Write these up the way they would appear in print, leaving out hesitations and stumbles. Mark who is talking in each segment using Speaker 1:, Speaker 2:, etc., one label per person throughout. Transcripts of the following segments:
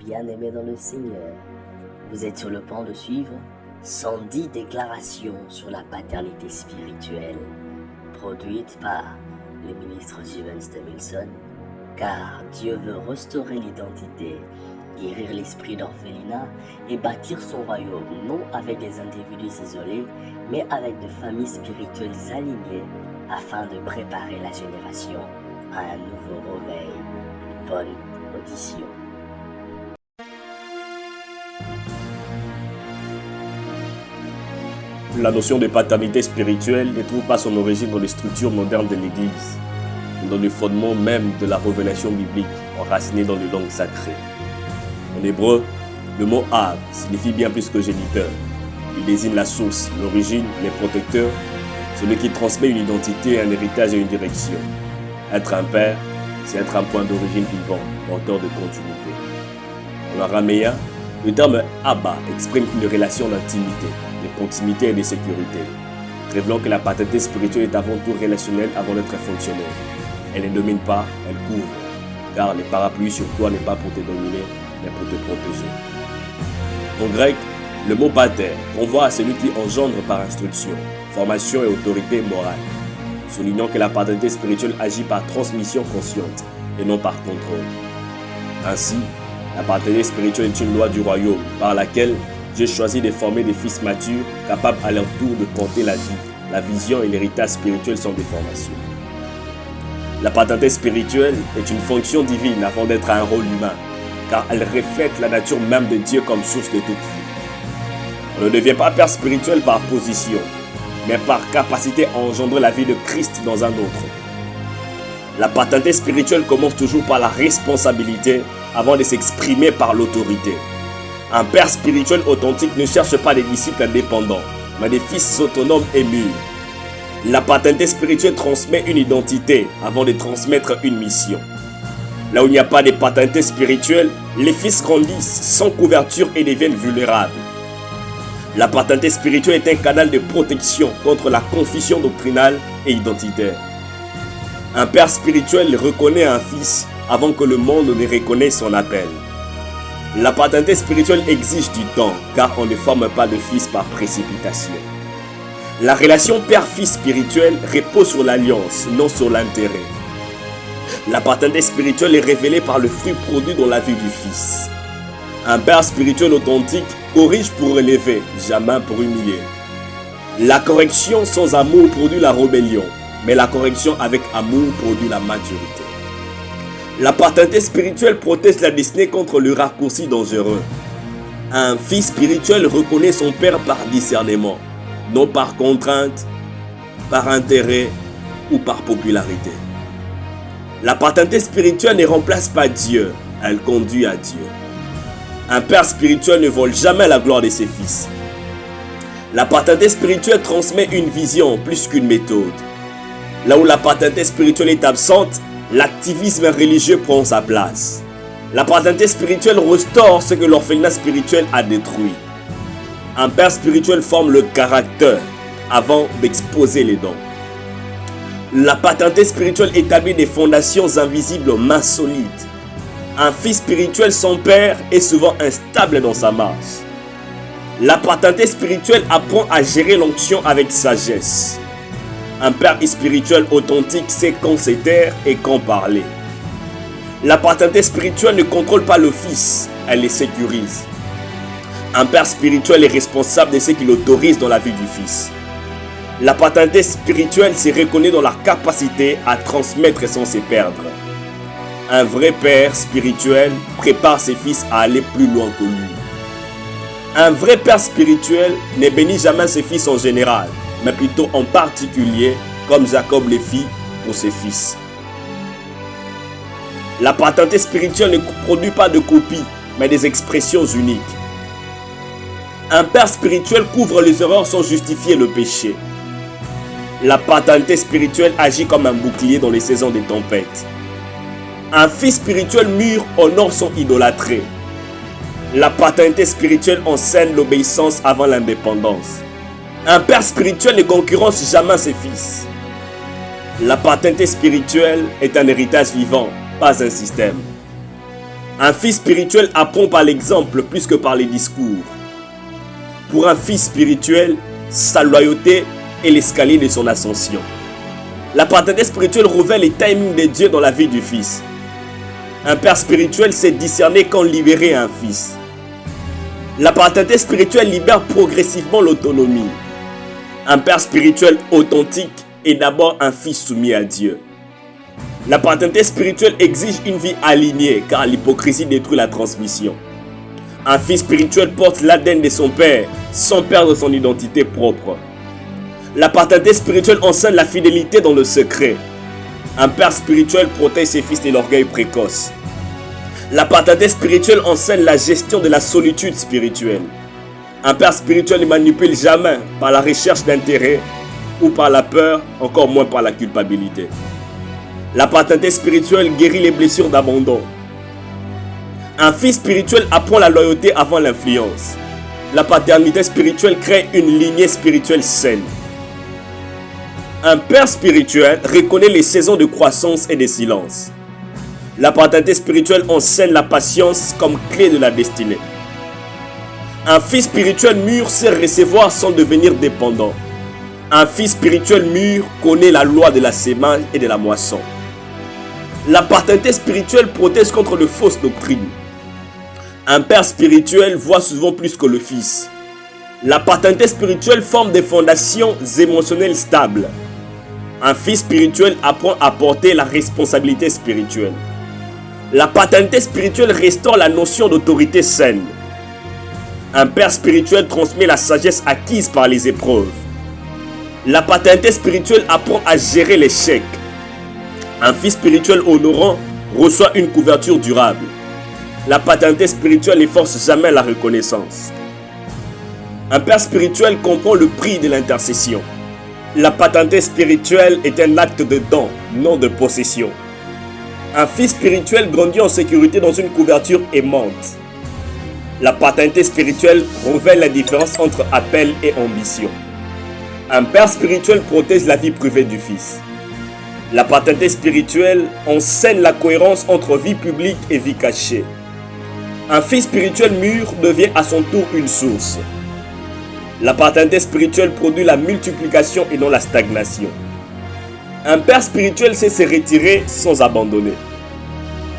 Speaker 1: bien-aimés dans le Seigneur, vous êtes sur le point de suivre 110 déclarations sur la paternité spirituelle, produites par le ministre Jeven Stemilson, car Dieu veut restaurer l'identité, guérir l'esprit d'orphelinat et bâtir son royaume, non avec des individus isolés, mais avec des familles spirituelles alignées, afin de préparer la génération à un nouveau réveil. Bonne audition.
Speaker 2: La notion de paternité spirituelle ne trouve pas son origine dans les structures modernes de l'Église, mais dans le fondement même de la révélation biblique, enracinée dans les langues sacrées. En hébreu, le mot Av signifie bien plus que géniteur. Il désigne la source, l'origine, les protecteurs, celui qui transmet une identité, un héritage et une direction. Être un père, c'est être un point d'origine vivant, porteur de continuité. En araméen, le terme Abba exprime une relation d'intimité, de proximité et de sécurité, révélant que la paternité spirituelle est avant tout relationnelle avant d'être fonctionnelle. Elle ne domine pas, elle couvre, car le parapluie sur toi n'est pas pour te dominer, mais pour te protéger. En grec, le mot pater renvoie à celui qui engendre par instruction, formation et autorité morale, soulignant que la paternité spirituelle agit par transmission consciente et non par contrôle. Ainsi, la paternité spirituelle est une loi du royaume par laquelle Dieu choisit de former des fils matures capables à leur tour de porter la vie, la vision et l'héritage spirituel sans déformation. La paternité spirituelle est une fonction divine avant d'être un rôle humain, car elle reflète la nature même de Dieu comme source de toute vie. On ne devient pas père spirituel par position, mais par capacité à engendrer la vie de Christ dans un autre. La paternité spirituelle commence toujours par la responsabilité avant de s'exprimer par l'autorité. Un père spirituel authentique ne cherche pas des disciples indépendants, mais des fils autonomes et mûrs. La paternité spirituelle transmet une identité avant de transmettre une mission. Là où il n'y a pas de paternité spirituelle, les fils grandissent sans couverture et deviennent vulnérables. La paternité spirituelle est un canal de protection contre la confusion doctrinale et identitaire. Un père spirituel reconnaît un fils avant que le monde ne reconnaisse son appel. La paternité spirituelle exige du temps, car on ne forme pas de fils par précipitation. La relation père-fils spirituelle repose sur l'alliance, non sur l'intérêt. La paternité spirituelle est révélée par le fruit produit dans la vie du fils. Un père spirituel authentique corrige pour élever, jamais pour humilier. La correction sans amour produit la rébellion, mais la correction avec amour produit la maturité. La paternité spirituelle protège la destinée contre le raccourci dangereux. Un fils spirituel reconnaît son père par discernement, non par contrainte, par intérêt ou par popularité. La paternité spirituelle ne remplace pas Dieu, elle conduit à Dieu. Un père spirituel ne vole jamais la gloire de ses fils. La paternité spirituelle transmet une vision plus qu'une méthode. Là où la paternité spirituelle est absente, l'activisme religieux prend sa place. La paternité spirituelle restaure ce que l'orphelinat spirituel a détruit. Un père spirituel forme le caractère avant d'exposer les dons. La paternité spirituelle établit des fondations invisibles mais solides. Un fils spirituel sans père est souvent instable dans sa marche. La paternité spirituelle apprend à gérer l'onction avec sagesse. Un père spirituel authentique sait quand se taire et quand parler. La paternité spirituelle ne contrôle pas le fils, elle les sécurise. Un père spirituel est responsable de ce qu'il autorise dans la vie du fils. La paternité spirituelle se reconnaît dans la capacité à transmettre sans se perdre. Un vrai père spirituel prépare ses fils à aller plus loin que lui. Un vrai père spirituel ne bénit jamais ses fils en général, mais plutôt en particulier, comme Jacob le fit pour ses fils. La paternité spirituelle ne produit pas de copies, mais des expressions uniques. Un père spirituel couvre les erreurs sans justifier le péché. La paternité spirituelle agit comme un bouclier dans les saisons des tempêtes. Un fils spirituel mûr honore son idolâtré. La paternité spirituelle enseigne l'obéissance avant l'indépendance. Un père spirituel ne concurrence jamais ses fils. La paternité spirituelle est un héritage vivant, pas un système. Un fils spirituel apprend par l'exemple plus que par les discours. Pour un fils spirituel, sa loyauté est l'escalier de son ascension. La paternité spirituelle révèle les timings de Dieu dans la vie du fils. Un père spirituel sait discerner quand libérer un fils. La paternité spirituelle libère progressivement l'autonomie. Un père spirituel authentique est d'abord un fils soumis à Dieu. La paternité spirituelle exige une vie alignée car l'hypocrisie détruit la transmission. Un fils spirituel porte l'ADN de son père sans perdre son identité propre. La paternité spirituelle enseigne la fidélité dans le secret. Un père spirituel protège ses fils de l'orgueil précoce. La paternité spirituelle enseigne la gestion de la solitude spirituelle. Un père spirituel ne manipule jamais par la recherche d'intérêt ou par la peur, encore moins par la culpabilité. La paternité spirituelle guérit les blessures d'abandon. Un fils spirituel apprend la loyauté avant l'influence. La paternité spirituelle crée une lignée spirituelle saine. Un père spirituel reconnaît les saisons de croissance et de silence. La paternité spirituelle enseigne la patience comme clé de la destinée. Un fils spirituel mûr sait recevoir sans devenir dépendant. Un fils spirituel mûr connaît la loi de la semence et de la moisson. La paternité spirituelle protège contre de fausses doctrines. Un père spirituel voit souvent plus que le fils. La paternité spirituelle forme des fondations émotionnelles stables. Un fils spirituel apprend à porter la responsabilité spirituelle. La paternité spirituelle restaure la notion d'autorité saine. Un père spirituel transmet la sagesse acquise par les épreuves. La paternité spirituelle apprend à gérer l'échec. Un fils spirituel honorant reçoit une couverture durable. La paternité spirituelle n'efforce jamais la reconnaissance. Un père spirituel comprend le prix de l'intercession. La paternité spirituelle est un acte de don, non de possession. Un fils spirituel grandit en sécurité dans une couverture aimante. La paternité spirituelle révèle la différence entre appel et ambition. Un père spirituel protège la vie privée du fils. La paternité spirituelle enseigne la cohérence entre vie publique et vie cachée. Un fils spirituel mûr devient à son tour une source. La paternité spirituelle produit la multiplication et non la stagnation. Un père spirituel sait se retirer sans abandonner.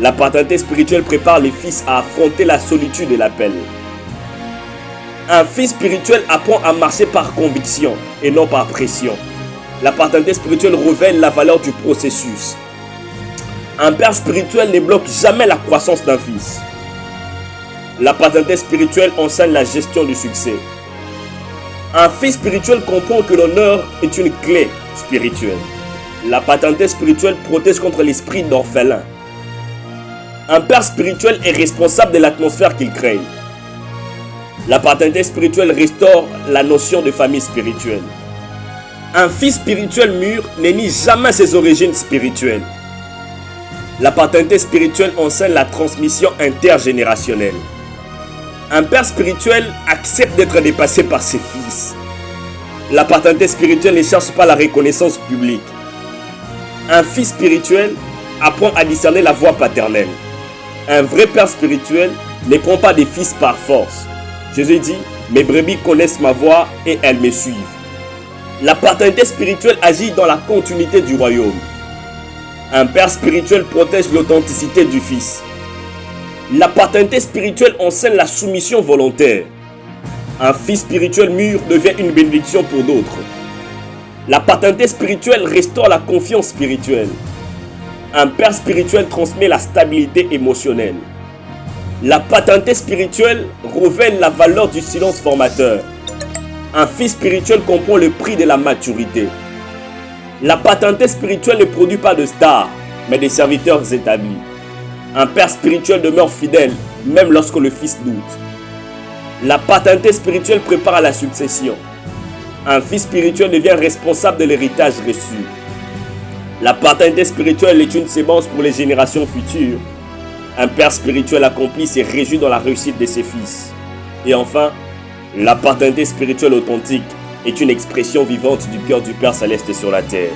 Speaker 2: La paternité spirituelle prépare les fils à affronter la solitude et l'appel. Un fils spirituel apprend à marcher par conviction et non par pression. La paternité spirituelle révèle la valeur du processus. Un père spirituel ne bloque jamais la croissance d'un fils. La paternité spirituelle enseigne la gestion du succès. Un fils spirituel comprend que l'honneur est une clé spirituelle. La paternité spirituelle protège contre l'esprit d'orphelin. Un père spirituel est responsable de l'atmosphère qu'il crée. La paternité spirituelle restaure la notion de famille spirituelle. Un fils spirituel mûr ne nie jamais ses origines spirituelles. La paternité spirituelle enseigne la transmission intergénérationnelle. Un père spirituel accepte d'être dépassé par ses fils. La paternité spirituelle ne cherche pas la reconnaissance publique. Un fils spirituel apprend à discerner la voie paternelle. Un vrai père spirituel ne prend pas des fils par force. Jésus dit, mes brebis connaissent ma voix et elles me suivent. La paternité spirituelle agit dans la continuité du royaume. Un père spirituel protège l'authenticité du fils. La paternité spirituelle enseigne la soumission volontaire. Un fils spirituel mûr devient une bénédiction pour d'autres. La paternité spirituelle restaure la confiance spirituelle. Un père spirituel transmet la stabilité émotionnelle. La paternité spirituelle révèle la valeur du silence formateur. Un fils spirituel comprend le prix de la maturité. La paternité spirituelle ne produit pas de stars, mais des serviteurs établis. Un père spirituel demeure fidèle, même lorsque le fils doute. La paternité spirituelle prépare à la succession. Un fils spirituel devient responsable de l'héritage reçu. La paternité spirituelle est une sémence pour les générations futures. Un père spirituel accompli se réjouit dans la réussite de ses fils. Et enfin, la paternité spirituelle authentique est une expression vivante du cœur du Père Céleste sur la terre.